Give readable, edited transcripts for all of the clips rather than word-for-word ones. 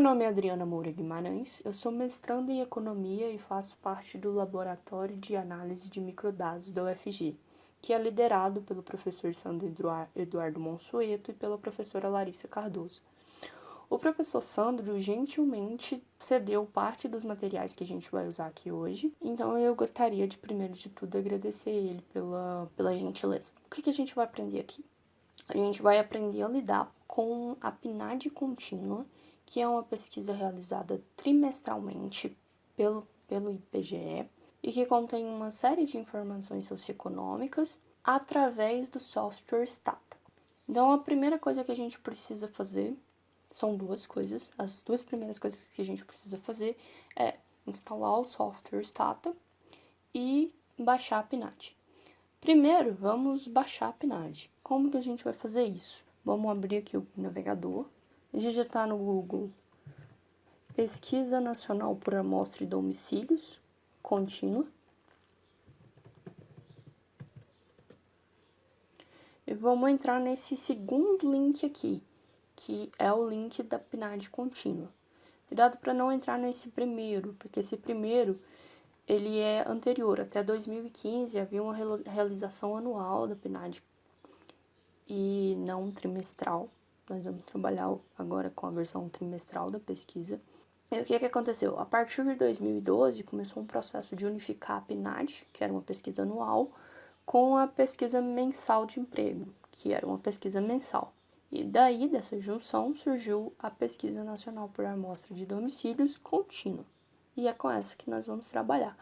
nome é Adriana Moura Guimarães, eu sou mestranda em Economia e faço parte do Laboratório de Análise de Microdados da UFG, que é liderado pelo professor Sandro Eduardo Monsueto e pela professora Larissa Cardoso. O professor Sandro gentilmente cedeu parte dos materiais que a gente vai usar aqui hoje, então eu gostaria de, primeiro de tudo, agradecer ele pela gentileza. O que a gente vai aprender aqui? A gente vai aprender a lidar com a PNAD contínua, que é uma pesquisa realizada trimestralmente pelo IBGE e que contém uma série de informações socioeconômicas através do software Stata. Então, a primeira coisa que a gente precisa fazer são duas coisas. As duas primeiras coisas que a gente precisa fazer é instalar o software Stata e baixar a PNAD. Primeiro, vamos baixar a PNAD. Como que a gente vai fazer isso? Vamos abrir aqui o navegador, digitar no Google Pesquisa Nacional por Amostra e Domicílios, contínua. E vamos entrar nesse segundo link aqui, que é o link da PNAD contínua. Cuidado para não entrar nesse primeiro, porque esse primeiro ele é anterior. Até 2015 havia uma realização anual da PNAD e não trimestral. Nós vamos trabalhar agora com a versão trimestral da pesquisa. E o que aconteceu? A partir de 2012, começou um processo de unificar a PNAD, que era uma pesquisa anual, com a pesquisa mensal de emprego, que era uma pesquisa mensal. E daí, dessa junção, surgiu a Pesquisa Nacional por Amostra de Domicílios contínua. E é com essa que nós vamos trabalhar.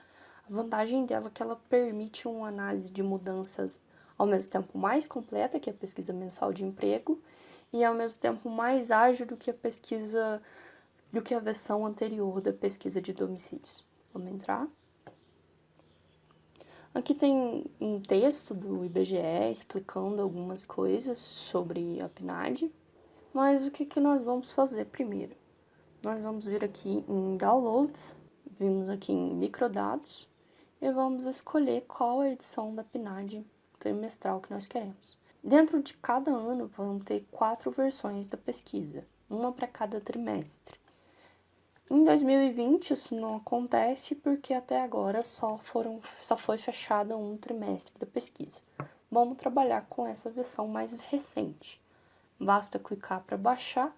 A vantagem dela é que ela permite uma análise de mudanças ao mesmo tempo mais completa que a pesquisa mensal de emprego e ao mesmo tempo mais ágil do que a versão anterior da pesquisa de domicílios. Vamos entrar. Aqui tem um texto do IBGE explicando algumas coisas sobre a PNAD, mas o que nós vamos fazer primeiro? Nós vamos vir aqui em Downloads, vimos aqui em Microdados, e vamos escolher qual é a edição da PNAD trimestral que nós queremos. Dentro de cada ano, vamos ter 4 versões da pesquisa, uma para cada trimestre. Em 2020, isso não acontece porque até agora só foi fechado um trimestre da pesquisa. Vamos trabalhar com essa versão mais recente. Basta clicar para baixar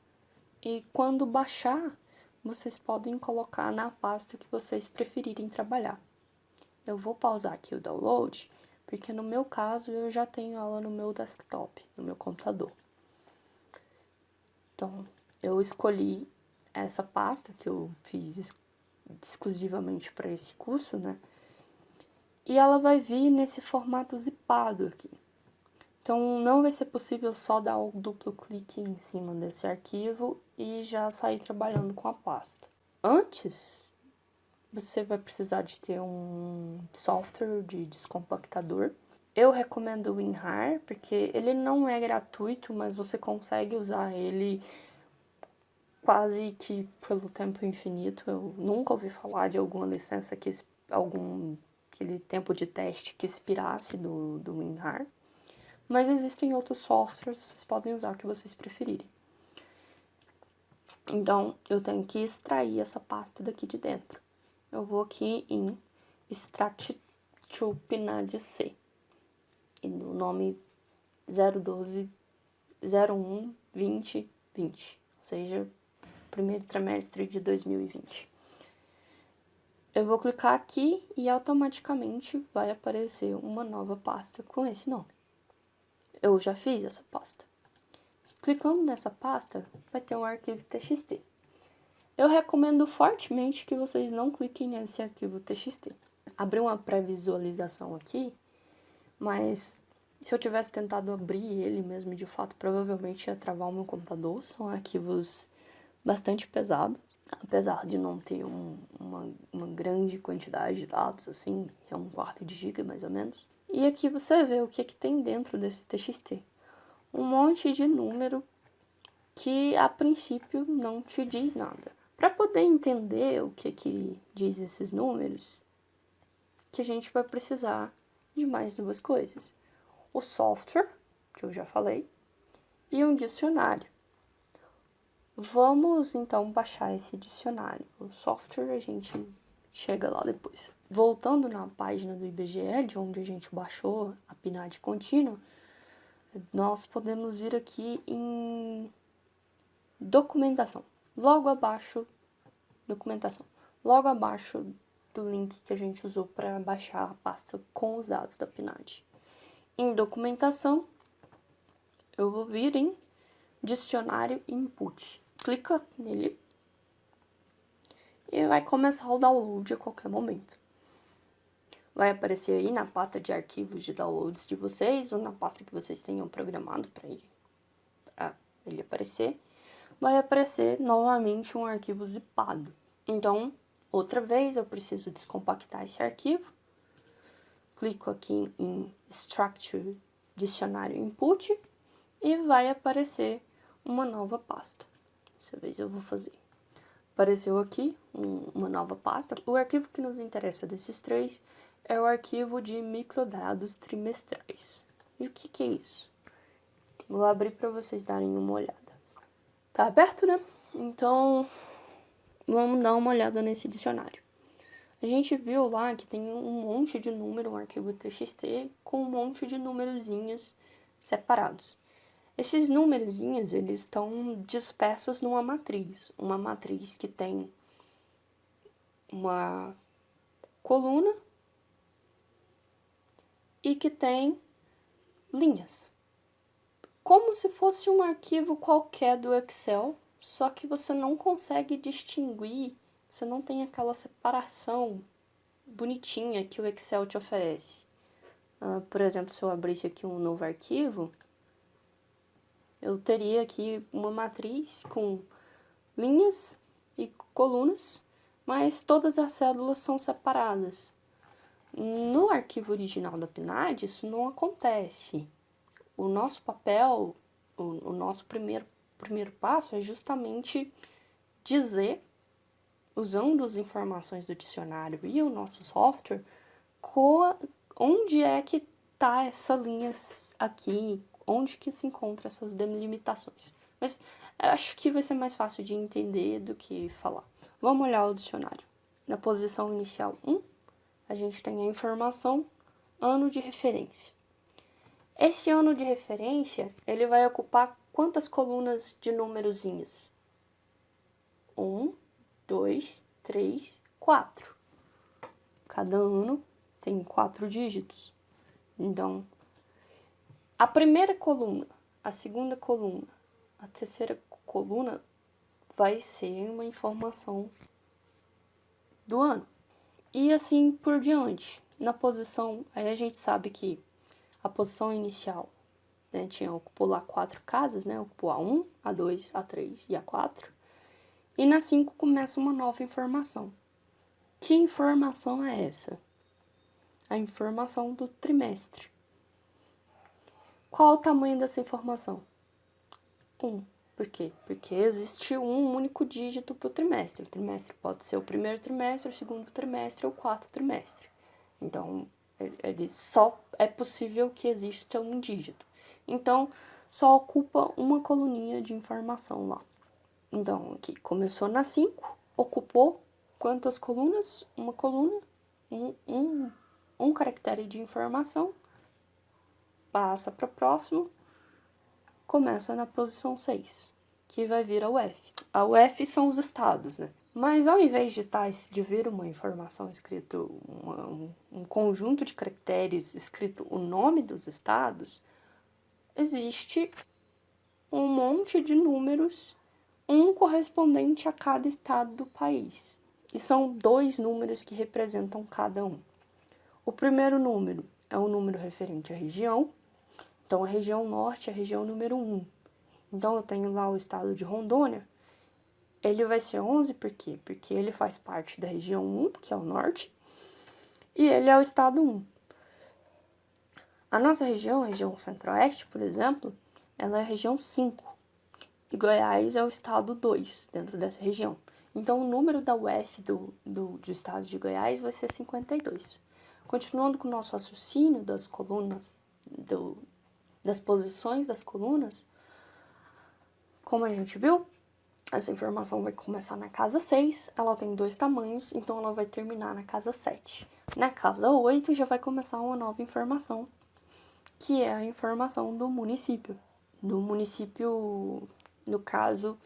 e quando baixar, vocês podem colocar na pasta que vocês preferirem trabalhar. Eu vou pausar aqui o download, porque no meu caso eu já tenho ela no meu desktop, no meu computador. Então, eu escolhi essa pasta que eu fiz exclusivamente para esse curso, né? E ela vai vir nesse formato zipado aqui. Então, não vai ser possível só dar o duplo clique em cima desse arquivo e já sair trabalhando com a pasta. Antes, você vai precisar de ter um software de descompactador. Eu recomendo o WinRAR, porque ele não é gratuito, mas você consegue usar ele quase que pelo tempo infinito. Eu nunca ouvi falar de alguma licença aquele tempo de teste que expirasse do WinRAR. Mas existem outros softwares, vocês podem usar o que vocês preferirem. Então, eu tenho que extrair essa pasta daqui de dentro. Eu vou aqui em Extract to PNAD C. E no nome 012/01/2020, ou seja, primeiro trimestre de 2020. Eu vou clicar aqui e automaticamente vai aparecer uma nova pasta com esse nome. Eu já fiz essa pasta. Clicando nessa pasta, vai ter um arquivo TXT. Eu recomendo fortemente que vocês não cliquem nesse arquivo TXT. Abri uma pré-visualização aqui, mas se eu tivesse tentado abrir ele mesmo de fato, provavelmente ia travar o meu computador. São arquivos bastante pesados, apesar de não ter uma grande quantidade de dados, assim, é 1/4 de giga mais ou menos. E aqui você vê o que tem dentro desse TXT. Um monte de número que a princípio não te diz nada. Para poder entender o que diz esses números, que a gente vai precisar de mais 2 coisas. O software, que eu já falei, e um dicionário. Vamos, então, baixar esse dicionário. O software a gente chega lá depois. Voltando na página do IBGE, de onde a gente baixou a PNAD contínua, nós podemos vir aqui em documentação. Logo abaixo, documentação. Logo abaixo do link que a gente usou para baixar a pasta com os dados da PNAD. Em documentação, eu vou vir em dicionário input. Clica nele e vai começar o download a qualquer momento. Vai aparecer aí na pasta de arquivos de downloads de vocês, ou na pasta que vocês tenham programado para ele aparecer. Vai aparecer novamente um arquivo zipado. Então, outra vez eu preciso descompactar esse arquivo. Clico aqui em Structure Dicionário Input e vai aparecer uma nova pasta. Dessa vez eu vou fazer. Apareceu aqui uma nova pasta. O arquivo que nos interessa desses três é o arquivo de microdados trimestrais. E o que é isso? Vou abrir para vocês darem uma olhada. Tá aberto, né? Então, vamos dar uma olhada nesse dicionário. A gente viu lá que tem um monte de número, um arquivo TXT, com um monte de numerozinhos separados. Esses numerozinhos, eles estão dispersos numa matriz. Uma matriz que tem uma coluna e que tem linhas. Como se fosse um arquivo qualquer do Excel, só que você não consegue distinguir, você não tem aquela separação bonitinha que o Excel te oferece. Por exemplo, se eu abrisse aqui um novo arquivo, eu teria aqui uma matriz com linhas e colunas, mas todas as células são separadas. No arquivo original da PNAD, isso não acontece. O nosso papel, o nosso primeiro passo é justamente dizer, usando as informações do dicionário e o nosso software, onde é que está essa linha aqui, onde que se encontra essas delimitações. Mas eu acho que vai ser mais fácil de entender do que falar. Vamos olhar o dicionário. Na posição inicial 1, a gente tem a informação ano de referência. Esse ano de referência, ele vai ocupar quantas colunas de numerozinhos? 1, 2, 3, 4. Cada ano tem 4 dígitos. Então, a primeira coluna, a segunda coluna, a terceira coluna vai ser uma informação do ano. E assim por diante. Na posição, aí a gente sabe que a posição inicial, né, ocupou lá 4 casas, né, ocupou a 1, a 2, a 3 e a 4. E na 5 começa uma nova informação. Que informação é essa? A informação do trimestre. Qual o tamanho dessa informação? 1. Por quê? Porque existe um único dígito para o trimestre. O trimestre pode ser o primeiro trimestre, o segundo trimestre ou o quarto trimestre. Então, só é possível que exista um dígito. Então, só ocupa uma coluninha de informação lá. Então, aqui, começou na 5, ocupou quantas colunas? Uma coluna, um caractere de informação, passa para o próximo, começa na posição 6, que vai vir a UF. A UF são os estados, né? Mas ao invés de vir uma informação escrito, um conjunto de caracteres escrito o nome dos estados, existe um monte de números, um correspondente a cada estado do país. E são 2 números que representam cada um. O primeiro número é um número referente à região. Então, a região norte é a região número 1. Então, eu tenho lá o estado de Rondônia. Ele vai ser 11 por quê? Porque ele faz parte da região 1, que é o norte, e ele é o estado 1. A nossa região, a região centro-oeste, por exemplo, ela é a região 5. E Goiás é o estado 2 dentro dessa região. Então, o número da UF do estado de Goiás vai ser 52. Continuando com o nosso raciocínio das colunas, das posições das colunas, como a gente viu, Essa informação vai começar na casa 6, ela tem 2 tamanhos, então ela vai terminar na casa 7. Na casa 8 já vai começar uma nova informação, que é a informação do município. Do município, no caso,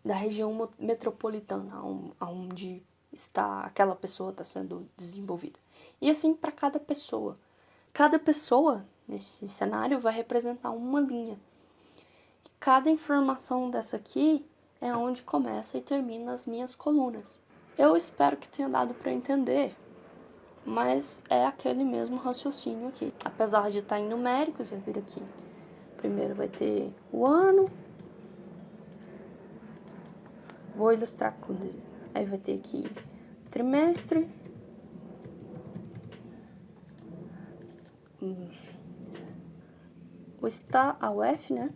da região metropolitana, onde aquela pessoa está sendo desenvolvida. E assim para cada pessoa. Cada pessoa, nesse cenário, vai representar uma linha. Cada informação dessa aqui é onde começa e termina as minhas colunas. Eu espero que tenha dado para entender, mas é aquele mesmo raciocínio aqui. Apesar de estar em numéricos, vai vir aqui. Primeiro vai ter o ano. Vou ilustrar com... Aí vai ter aqui trimestre. A UF, né?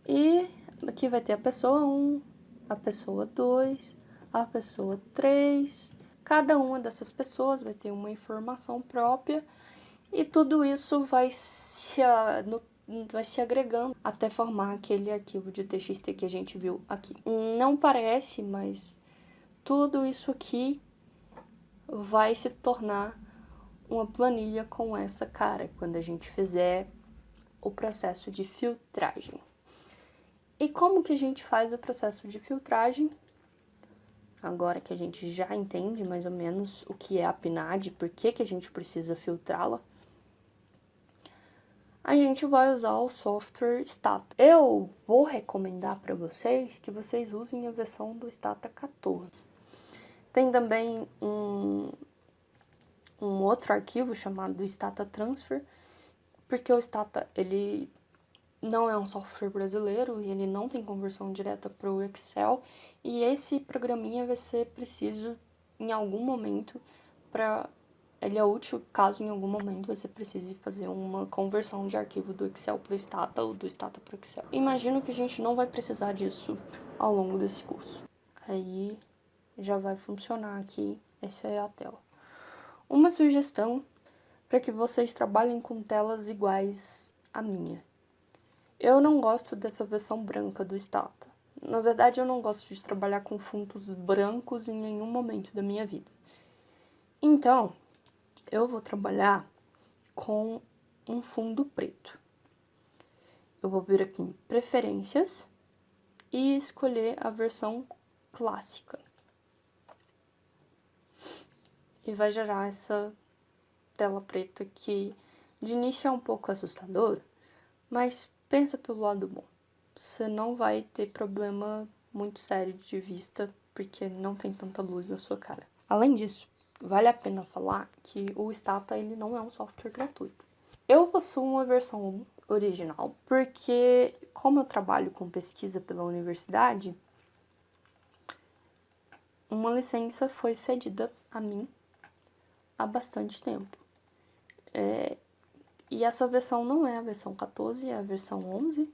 E aqui vai ter a pessoa 1, a pessoa 2, a pessoa 3. Cada uma dessas pessoas vai ter uma informação própria e tudo isso vai se agregando até formar aquele arquivo de TXT que a gente viu aqui. Não parece, mas tudo isso aqui vai se tornar uma planilha com essa cara quando a gente fizer o processo de filtragem. E como que a gente faz o processo de filtragem? Agora que a gente já entende mais ou menos o que é a PNAD, por que a gente precisa filtrá-la, a gente vai usar o software Stata. Eu vou recomendar para vocês que vocês usem a versão do Stata 14. Tem também um outro arquivo chamado Stata Transfer, porque o Stata, ele não é um software brasileiro e ele não tem conversão direta para o Excel, e esse programinha vai ser preciso em algum momento ele é útil caso em algum momento você precise fazer uma conversão de arquivo do Excel para o Stata ou do Stata para o Excel. Imagino que a gente não vai precisar disso ao longo desse curso. Aí já vai funcionar aqui, essa é a tela. Uma sugestão para que vocês trabalhem com telas iguais à minha. Eu não gosto dessa versão branca do Stata. Na verdade, eu não gosto de trabalhar com fundos brancos em nenhum momento da minha vida. Então, eu vou trabalhar com um fundo preto. Eu vou vir aqui em Preferências e escolher a versão clássica. E vai gerar essa tela preta que de início é um pouco assustador, mas pensa pelo lado bom. Você não vai ter problema muito sério de vista, porque não tem tanta luz na sua cara. Além disso, vale a pena falar que o Stata ele não é um software gratuito. Eu possuo uma versão original, porque como eu trabalho com pesquisa pela universidade, uma licença foi cedida a mim há bastante tempo. E essa versão não é a versão 14, é a versão 11.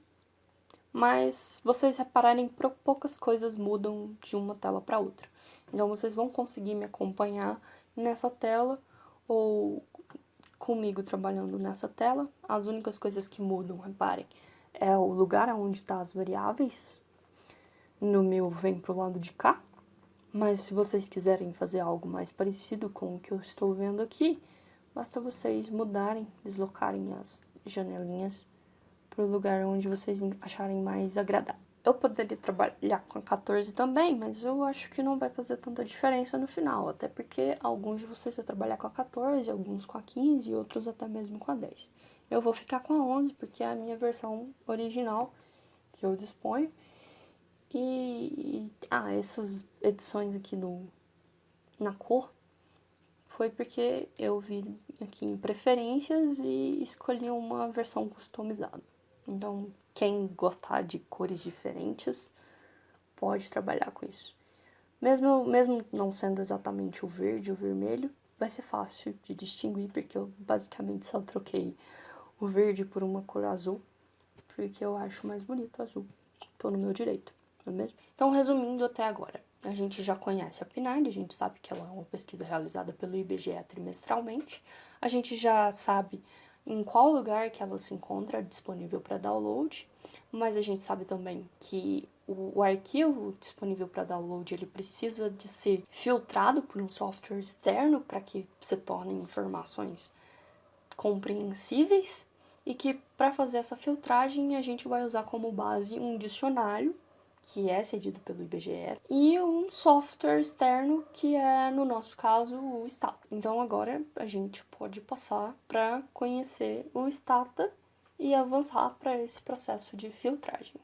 Mas vocês repararem, poucas coisas mudam de uma tela para outra. Então vocês vão conseguir me acompanhar nessa tela ou comigo trabalhando nessa tela. As únicas coisas que mudam, reparem, é o lugar onde estão as variáveis. No meu vem pro lado de cá. Mas se vocês quiserem fazer algo mais parecido com o que eu estou vendo aqui, basta vocês mudarem, deslocarem as janelinhas para o lugar onde vocês acharem mais agradável. Eu poderia trabalhar com a 14 também, mas eu acho que não vai fazer tanta diferença no final, até porque alguns de vocês vão trabalhar com a 14, alguns com a 15 e outros até mesmo com a 10. Eu vou ficar com a 11 porque é a minha versão original que eu disponho. Essas edições aqui na cor foi porque eu vi aqui em preferências e escolhi uma versão customizada. Então, quem gostar de cores diferentes pode trabalhar com isso. Mesmo não sendo exatamente o verde ou o vermelho, vai ser fácil de distinguir, porque eu basicamente só troquei o verde por uma cor azul, porque eu acho mais bonito o azul. Tô no meu direito, não é mesmo? Então, resumindo até agora, a gente já conhece a PNAD, a gente sabe que ela é uma pesquisa realizada pelo IBGE trimestralmente, a gente já sabe em qual lugar que ela se encontra disponível para download, mas a gente sabe também que o arquivo disponível para download ele precisa de ser filtrado por um software externo para que se tornem informações compreensíveis e que para fazer essa filtragem a gente vai usar como base um dicionário que é cedido pelo IBGE e um software externo que é, no nosso caso, o Stata. Então agora a gente pode passar para conhecer o Stata e avançar para esse processo de filtragem.